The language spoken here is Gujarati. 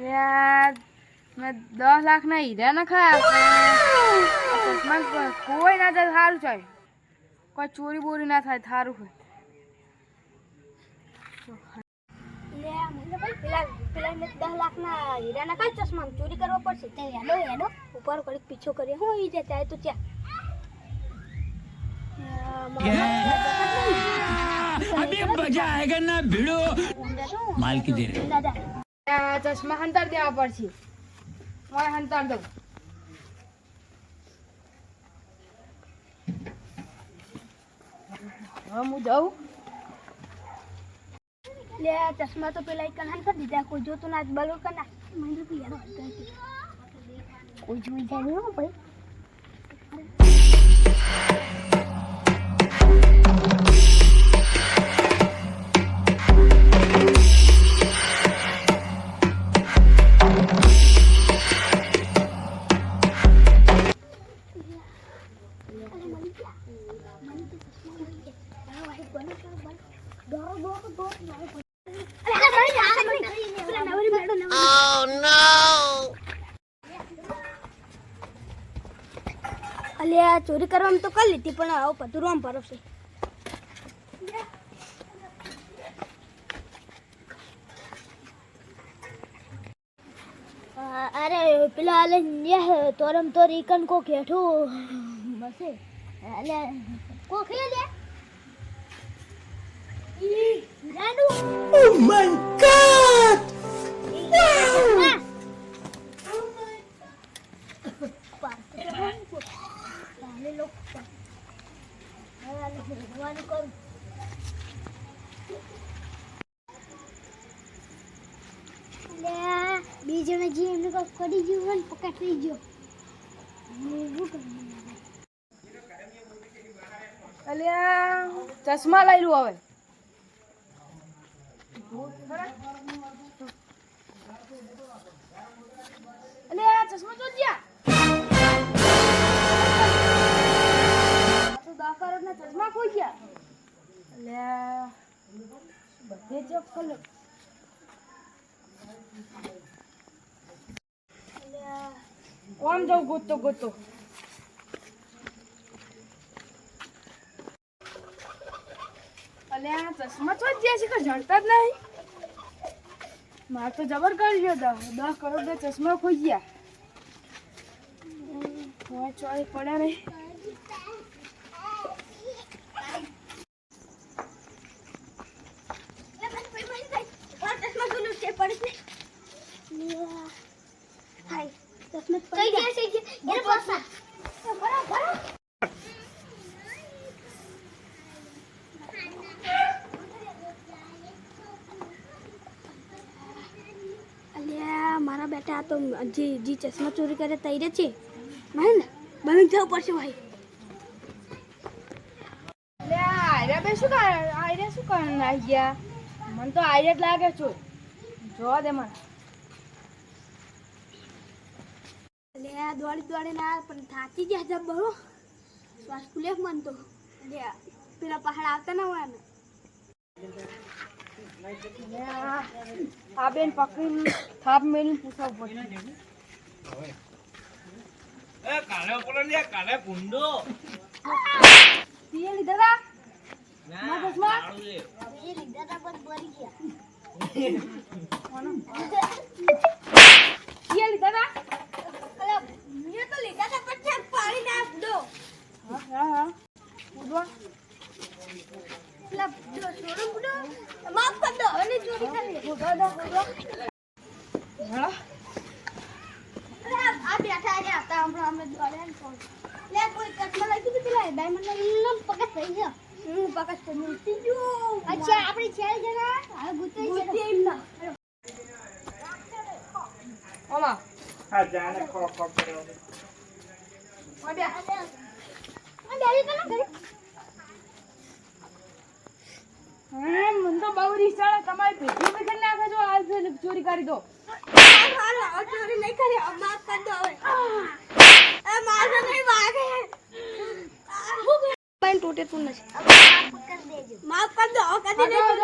यार मैं 10 लाख ना हीरा ना खाया कोई ना जाए थारू चाहे कोई चोरी बोरी ना थाय थारू है ले मुझे भाई पेला ने 10 लाख ना हीरा ना का चश्मा चोरी करवा पड़શે તે હેડો ઉપર કડીક પીછો કરે હું ઈ જતા હે તો ક્યાં अभी मजा आएगा ना भिड़ो माल की देर દાદા चश्मा हंतर देवा पड़શે मैं हंतर दो हम जाऊ ले चश्मा तो पेला इकन हन कर दीदा कोई जो तो नाच बलो करना महिंद्र की यार कोई जो जाए नहीं हो भाई અલ્યા ચોરી કરવામાં તો કરી લીધી પણ આવો પધુરવામાં ભરોસે અરે પેલા આલે તોરમ તો રીકન કો કેઠું બસે અલે કો ખેલે ઈ રાડુ ओ माय गॉड બીજો ને જે એમને કો કરી ગયો ને પકડ થઈ ગયો અલ્યા ચશ્મા લઈ લું હવે અલ્યા ચશ્મા તો ગયા તો દાખર ના ચશ્મા ખોઈ ગયા અલ્યા બધે ચેક કર લો કોમ જાઉં ગોતો ગોતો અલ્યા ચશ્મા તો જ છે કે જડતા જ નહીં માર તો જબર કરી ગયો 10 કરોડ ના ચશ્મા ખોઈ ગયા ચોઈ પડ્યા નહીં મારા બેટા તો જે ચશ્મા ચોરી કરે તૈરે છે નહીં ને બની જવું પડશે ભાઈ લે આયરા બે શું કરે આયરા શું કરે ના ગયા મને તો આયરા જ લાગે છો જોવા દે મને લે દોડી ના પણ થાકી ગયા જબ બરો શ્વાસ ખુલે મન તો લે પેલા પહાડ આવતા ના હોય ને આ બેન પકડીને થાપ મેલીને પૂછવું પડશે એ કાલે બોલો ને કાલે ગુંડો પીએ લીધા ના ના ચશ્મા કાળું છે એ લીધા તા પણ બરી ગયા પીએ લીધા તા અલા મેં તો લીધા તા પણ ક્યાંક પાણી નાખ દો હા પૂછવા પેલા છોડો બુડો માફ કર દો અને ચોરી કરી પૂછવા દો હા આ બેઠા રહ્યા હતા હમણાં અમે દોડ્યા ને ફોન લે કોઈ કટમાં લાગી તો પેલા ડાયમંડ લમ પકડ થઈ ગયો હું પકડ તો મિલતી જો અચ્છા આપણી છેલ જરા હવે ગુતાઈ છે એમના ઓમા હા જાને ખો ખો કર્યો ઓડે આ ડેરી તો ના કરી હા મને તો બહુ રીસાળે તમારી ભેગી કરી નાખે છો આજ ચોરી કરી દો હાલો આ ચોરી નહીં કરી માફ કર દો હવે એ મારે નહીં વાગે પણ ટોટે તું નથી માફ કર દેજો માફ કર દો કદી નહીં